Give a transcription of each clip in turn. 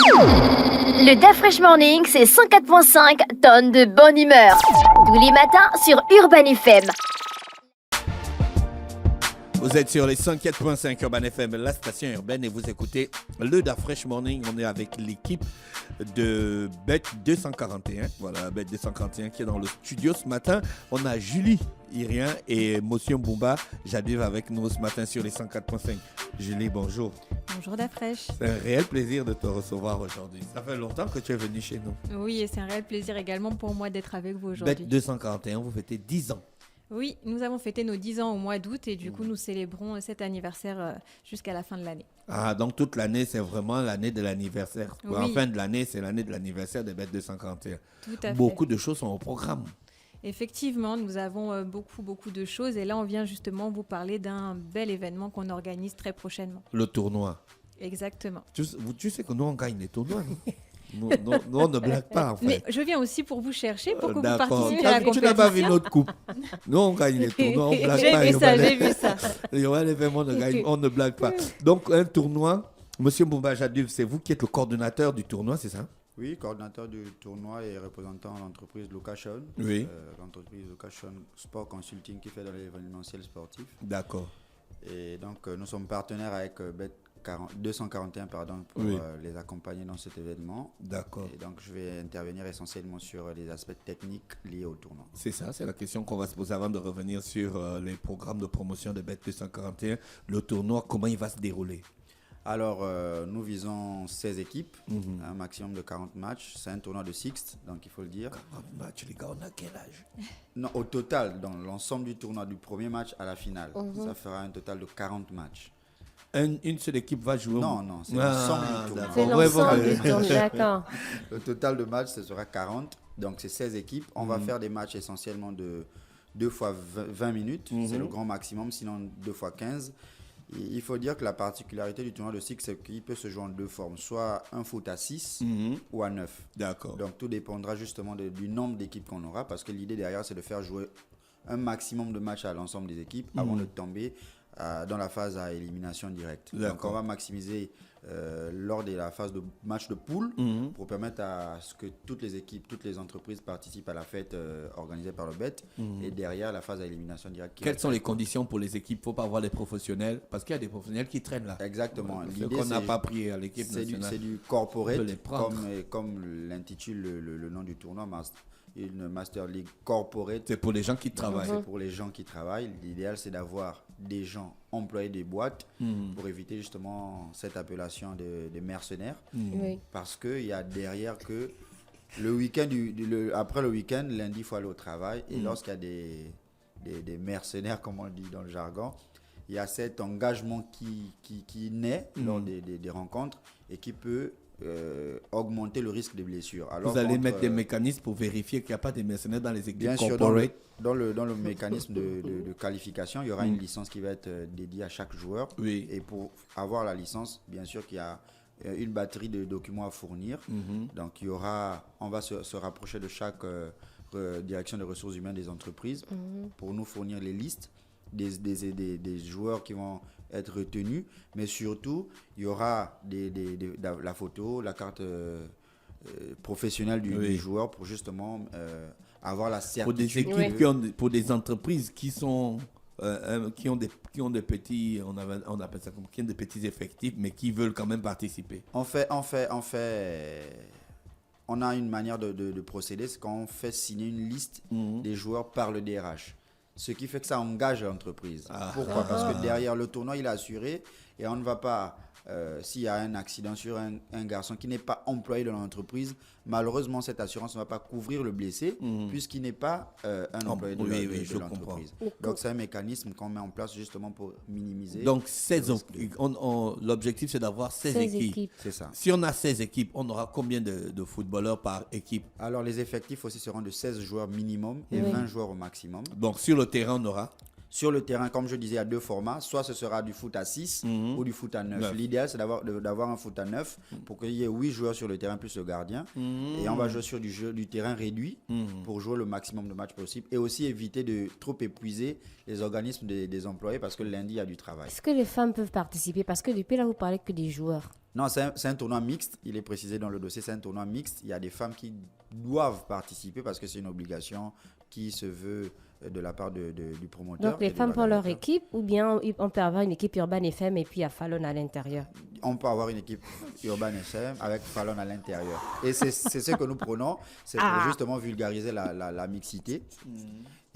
Le DAF Fresh Morning, c'est 104.5 tonnes de bonne humeur. Tous les matins sur Urban FM. Vous êtes sur les 104.5 Urban FM, la station urbaine, et vous écoutez le DAF Fresh Morning. On est avec l'équipe de Bet 241. Voilà, Bet 241 qui est dans le studio ce matin. On a Julie Irien et Motion Bumba Jadif avec nous ce matin sur les 104.5. Julie, bonjour. Bonjour DAF Fresh. C'est un réel plaisir de te recevoir aujourd'hui. Ça fait longtemps que tu es venu chez nous. Oui, et c'est un réel plaisir également pour moi d'être avec vous aujourd'hui. Bet 241, vous fêtez 10 ans. Oui, nous avons fêté nos 10 ans au mois d'août et du coup, nous célébrons cet anniversaire jusqu'à la fin de l'année. Ah, donc toute l'année, c'est vraiment l'année de l'anniversaire. Oui. En fin de l'année, c'est l'année de l'anniversaire de Bet 241. Tout à fait. Beaucoup de choses sont au programme. Effectivement, nous avons beaucoup de choses et là, on vient justement vous parler d'un bel événement qu'on organise très prochainement. Le tournoi. Exactement. Tu sais que nous, on gagne les tournois. Nous, on ne blague pas, en fait. Mais je viens aussi pour vous chercher, pour que vous D'accord. participiez à la Tu compétition. n'as pas vu notre coupe. Nous, on gagne les tournois, on ne blague pas. J'ai vu ça. On ne blague pas. Donc, un tournoi, Monsieur Bumba Jadif, c'est vous qui êtes le coordonnateur du tournoi, c'est ça? Oui, coordinateur du tournoi et représentant l'entreprise Location. Oui. L'entreprise Location Sport Consulting qui fait dans l'événementiel sportif. D'accord. Et donc, nous sommes partenaires avec Bet 241 pour Oui. les accompagner dans cet événement. D'accord. Et donc, je vais intervenir essentiellement sur les aspects techniques liés au tournoi. C'est ça, c'est la question qu'on va se poser avant de revenir sur les programmes de promotion de Bet 241. Le tournoi, comment il va se dérouler? Alors, nous visons 16 équipes, un maximum de 40 matchs. C'est un tournoi de Sixte, donc il faut le dire. 40 matchs, les gars, on a quel âge? Non, au total, dans l'ensemble du tournoi, du premier match à la finale, ça fera un total de 40 matchs. Une seule équipe va jouer? Non, c'est l'ensemble du tournoi. C'est l'ensemble du tournoi, d'accord. Le total de matchs, ce sera 40. Donc, c'est 16 équipes. On va faire des matchs essentiellement de 2 fois 20 minutes. C'est le grand maximum, sinon 2 fois 15. Et il faut dire que la particularité du tournoi de Six, c'est qu'il peut se jouer en deux formes, soit un foot à 6 ou à 9. D'accord. Donc, tout dépendra justement du nombre d'équipes qu'on aura, parce que l'idée derrière, c'est de faire jouer un maximum de matchs à l'ensemble des équipes avant de tomber dans la phase à élimination directe. Donc, on va maximiser lors de la phase de match de poule pour permettre à ce que toutes les équipes, toutes les entreprises participent à la fête organisée par le BET et derrière la phase à élimination directe. Quelles sont les conditions pour les équipes? Il ne faut pas avoir des professionnels parce qu'il y a des professionnels qui traînent là. Exactement. Ce qu'on n'a pas pris à l'équipe nationale. C'est du corporate, les prendre. comme l'intitule le nom du tournoi, une Master League Corporate. C'est pour les gens qui travaillent. C'est pour les gens qui travaillent. L'idéal, c'est d'avoir des gens employés des boîtes pour éviter justement cette appellation de mercenaires. Oui. Parce qu'il y a derrière que le week-end, après le week-end, lundi, il faut aller au travail. Et lorsqu'il y a des mercenaires, comme on le dit dans le jargon, il y a cet engagement qui naît lors des rencontres et qui peut augmenter le risque de blessure. Alors, vous allez mettre des mécanismes pour vérifier qu'il n'y a pas de mercenaires dans les équipes bien sûr, corporate. dans le mécanisme de qualification, il y aura une licence qui va être dédiée à chaque joueur. Oui. Et pour avoir la licence, bien sûr qu'il y a une batterie de documents à fournir. Donc, on va se rapprocher de chaque direction des ressources humaines des entreprises pour nous fournir les listes des joueurs qui vont être retenus, mais surtout il y aura la photo, la carte professionnelle du joueur pour justement avoir la certitude. Pour des équipes pour des entreprises qui sont qui ont des petits, on appelle ça comme qui ont des petits effectifs, mais qui veulent quand même participer. On a une manière de procéder, c'est quand on fait signer une liste des joueurs par le DRH. Ce qui fait que ça engage l'entreprise. Pourquoi? Parce que derrière le tournoi, il est assuré et on ne va pas, s'il y a un accident sur un garçon qui n'est pas employé dans l'entreprise, malheureusement, cette assurance ne va pas couvrir le blessé puisqu'il n'est pas un employé de l'entreprise. Donc, c'est un mécanisme qu'on met en place justement pour minimiser. Donc, l'objectif, c'est d'avoir 16 équipes. C'est ça. Si on a 16 équipes, on aura combien de footballeurs par équipe? Alors, les effectifs aussi seront de 16 joueurs minimum et 20 joueurs au maximum. Donc, sur le terrain, on aura Sur le terrain, comme je disais, il y a 2 formats. Soit ce sera du foot à 6 ou du foot à 9. L'idéal, c'est d'avoir un foot à 9 pour qu'il y ait 8 joueurs sur le terrain plus le gardien. Et on va jouer sur du terrain réduit pour jouer le maximum de matchs possible. Et aussi éviter de trop épuiser les organismes des employés parce que lundi, il y a du travail. Est-ce que les femmes peuvent participer? Parce que depuis là, vous parlez que des joueurs. Non, c'est un tournoi mixte. Il est précisé dans le dossier, c'est un tournoi mixte. Il y a des femmes qui doivent participer parce que c'est une obligation qui se veut de la part du promoteur. Donc les femmes pour leur équipe ou bien on peut avoir une équipe Urban FM et puis il y a Fallon à l'intérieur? On peut avoir une équipe Urban FM avec Fallon à l'intérieur. Et c'est ce que nous prenons, c'est pour justement vulgariser la mixité.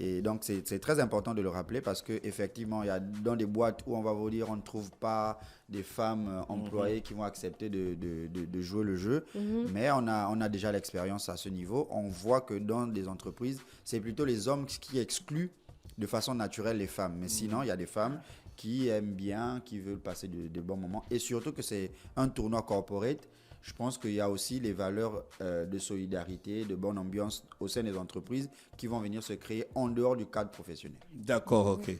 Et donc, c'est très important de le rappeler parce qu'effectivement, il y a dans des boîtes où on va vous dire on ne trouve pas des femmes employées qui vont accepter de jouer le jeu. Mais on a déjà l'expérience à ce niveau. On voit que dans des entreprises, c'est plutôt les hommes qui excluent de façon naturelle les femmes. Mais sinon, il y a des femmes qui aiment bien, qui veulent passer de bons moments. Et surtout que c'est un tournoi corporate. Je pense qu'il y a aussi les valeurs de solidarité, de bonne ambiance au sein des entreprises qui vont venir se créer en dehors du cadre professionnel. D'accord, ok.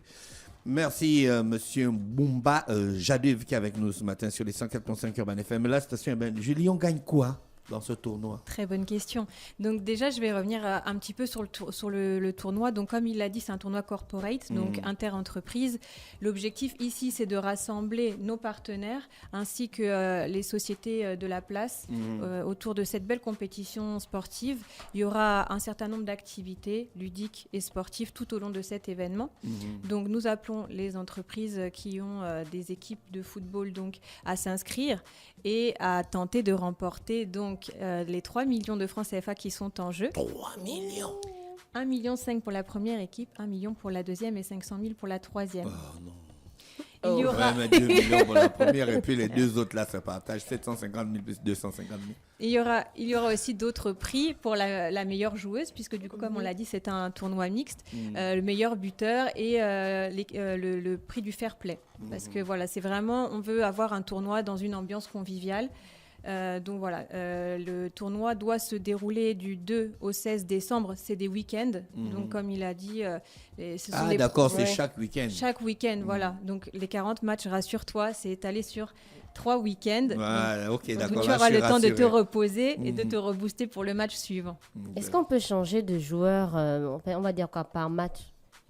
Merci, monsieur Boumba Jadeuve qui est avec nous ce matin sur les 104.5 Urban FM. La station Urban. Julie, on gagne quoi dans ce tournoi? Très bonne question. Donc déjà, je vais revenir un petit peu sur le tournoi. Donc comme il l'a dit, c'est un tournoi corporate, donc inter-entreprise. L'objectif ici, c'est de rassembler nos partenaires ainsi que les sociétés de la place autour de cette belle compétition sportive. Il y aura un certain nombre d'activités ludiques et sportives tout au long de cet événement. Donc nous appelons les entreprises qui ont des équipes de football donc, à s'inscrire et à tenter de remporter donc les 3 millions de francs CFA qui sont en jeu. 3 millions 1,5 million pour la première équipe, 1 million pour la deuxième et 500 000 pour la troisième. Oh non. Il y aura... Ouais, 2 millions pour la première et puis les deux autres là, ça partage 750 000 plus 250 000. Il y aura aussi d'autres prix pour la meilleure joueuse, puisque du coup, comme on l'a dit, c'est un tournoi mixte. Le meilleur buteur et le prix du fair play. Parce que voilà, c'est vraiment, on veut avoir un tournoi dans une ambiance conviviale. Donc voilà, le tournoi doit se dérouler du 2 au 16 décembre, c'est des week-ends. Donc comme il a dit, c'est chaque week-end. Chaque week-end, voilà. Donc les 40 matchs, rassure-toi, c'est étalé sur 3 week-ends. Ok, d'accord. Tu auras le temps de te reposer et de te rebooster pour le match suivant. Est-ce qu'on peut changer de joueur, on va dire quoi, par match?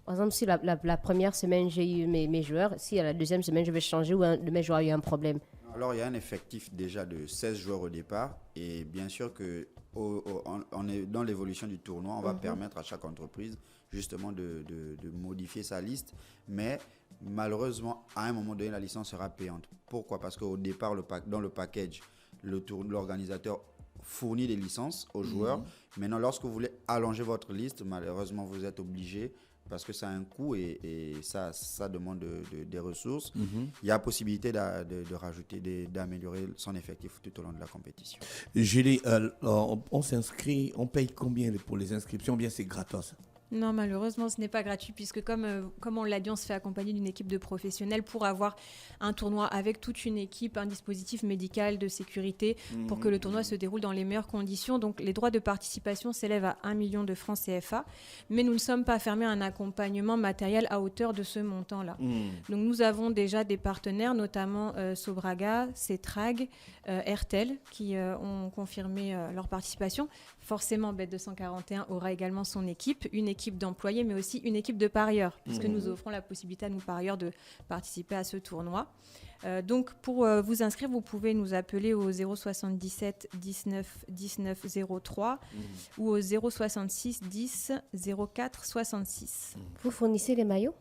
Par exemple, si la première semaine, j'ai eu mes joueurs, si à la deuxième semaine, je vais changer ou un de mes joueurs a eu un problème? Alors, il y a un effectif déjà de 16 joueurs au départ. Et bien sûr qu'on est dans l'évolution du tournoi. On va permettre à chaque entreprise justement de modifier sa liste. Mais malheureusement, à un moment donné, la licence sera payante. Pourquoi? Parce qu'au départ, dans le package, l'organisateur fournit des licences aux joueurs. Maintenant, lorsque vous voulez allonger votre liste, malheureusement, vous êtes obligé parce que ça a un coût et ça demande des ressources. Il y a possibilité de rajouter, d'améliorer son effectif tout au long de la compétition. Julie, on s'inscrit, on paye combien pour les inscriptions? Bien, c'est gratos. Non, malheureusement, ce n'est pas gratuit puisque comme on l'a dit, on se fait accompagner d'une équipe de professionnels pour avoir un tournoi avec toute une équipe, un dispositif médical de sécurité pour que le tournoi se déroule dans les meilleures conditions. Donc, les droits de participation s'élèvent à 1 million de francs CFA, mais nous ne sommes pas fermés à un accompagnement matériel à hauteur de ce montant-là. Donc, nous avons déjà des partenaires, notamment Sobraga, Cetrag, Airtel, qui ont confirmé leur participation. Forcément, Bet241 aura également son équipe, une équipe d'employés, mais aussi une équipe de parieurs, puisque nous offrons la possibilité à nos parieurs de participer à ce tournoi. Donc, pour vous inscrire, vous pouvez nous appeler au 077 19 19 03 ou au 066 10 04 66. Vous fournissez les maillots?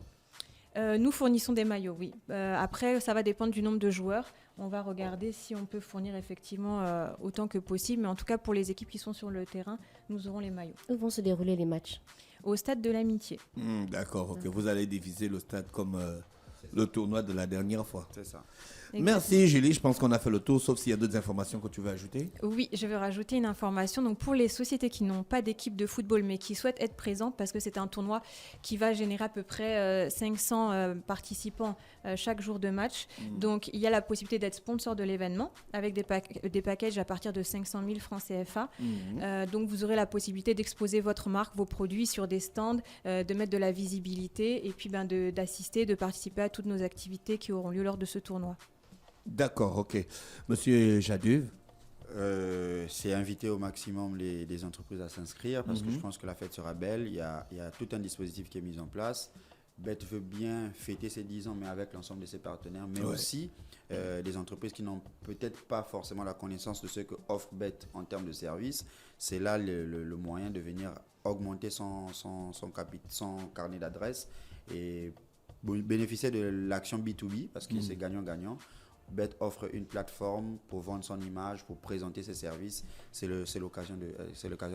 Nous fournissons des maillots, oui. Après, ça va dépendre du nombre de joueurs. On va regarder si on peut fournir effectivement autant que possible. Mais en tout cas, pour les équipes qui sont sur le terrain, nous aurons les maillots. Où vont se dérouler les matchs? Au stade de l'Amitié. D'accord, ok. Vous allez diviser le stade comme le tournoi de la dernière fois. C'est ça. Merci Julie, je pense qu'on a fait le tour, sauf s'il y a d'autres informations que tu veux ajouter. Oui, je vais rajouter une information. Donc pour les sociétés qui n'ont pas d'équipe de football mais qui souhaitent être présentes, parce que c'est un tournoi qui va générer à peu près 500 participants chaque jour de match. Donc il y a la possibilité d'être sponsor de l'événement avec des packages à partir de 500 000 francs CFA. Donc vous aurez la possibilité d'exposer votre marque, vos produits sur des stands, de mettre de la visibilité et puis d'assister, de participer à toutes nos activités qui auront lieu lors de ce tournoi. D'accord, ok. Monsieur Jaduve. C'est inviter au maximum les entreprises à s'inscrire parce que je pense que la fête sera belle. Il y a tout un dispositif qui est mis en place. BET veut bien fêter ses 10 ans, mais avec l'ensemble de ses partenaires, mais aussi des entreprises qui n'ont peut-être pas forcément la connaissance de ce que offre BET en termes de services. C'est là le moyen de venir augmenter son carnet d'adresses et bénéficier de l'action B2B parce que c'est gagnant-gagnant. BET offre une plateforme pour vendre son image, pour présenter ses services. C'est l'occasion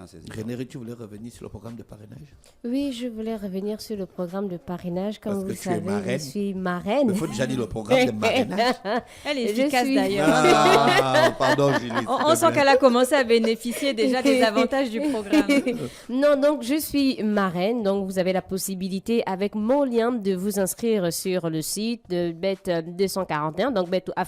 à saisir. René, tu voulais revenir sur le programme de parrainage? Oui, je voulais revenir sur le programme de parrainage. Comme vous savez, je suis marraine. Il faut déjà dire le programme de parrainage. Elle est efficace d'ailleurs. Pardon, Julie. On sent qu'elle a commencé à bénéficier déjà des avantages du programme. Non, donc je suis marraine. Donc vous avez la possibilité avec mon lien de vous inscrire sur le site de BET 241, donc BEToAfrica.ga,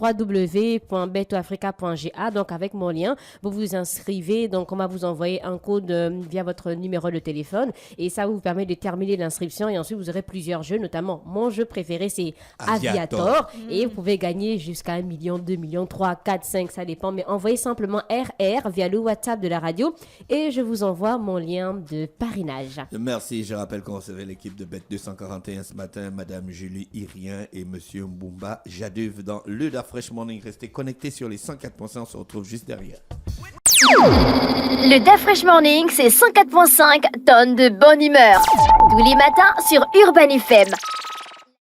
www.betoafrica.ga. Donc avec mon lien, vous vous inscrivez. Donc on va vous envoyer un code via votre numéro de téléphone et ça vous permet de terminer l'inscription et ensuite vous aurez plusieurs jeux, notamment mon jeu préféré c'est Aviator. Et vous pouvez gagner jusqu'à 1 million, 2 millions, 3, 4, 5, ça dépend. Mais envoyez simplement RR via le WhatsApp de la radio et je vous envoie mon lien de parrainage. Merci, je rappelle qu'on recevait l'équipe de BET 241 ce matin, Madame Julie Irien et Monsieur Mboumba Jaduve dans le Da Fresh Morning. Restez connectés sur les 104.5, on se retrouve juste derrière. Le Da Fresh Morning, c'est 104.5 tonnes de bonne humeur. Tous les matins sur Urban FM.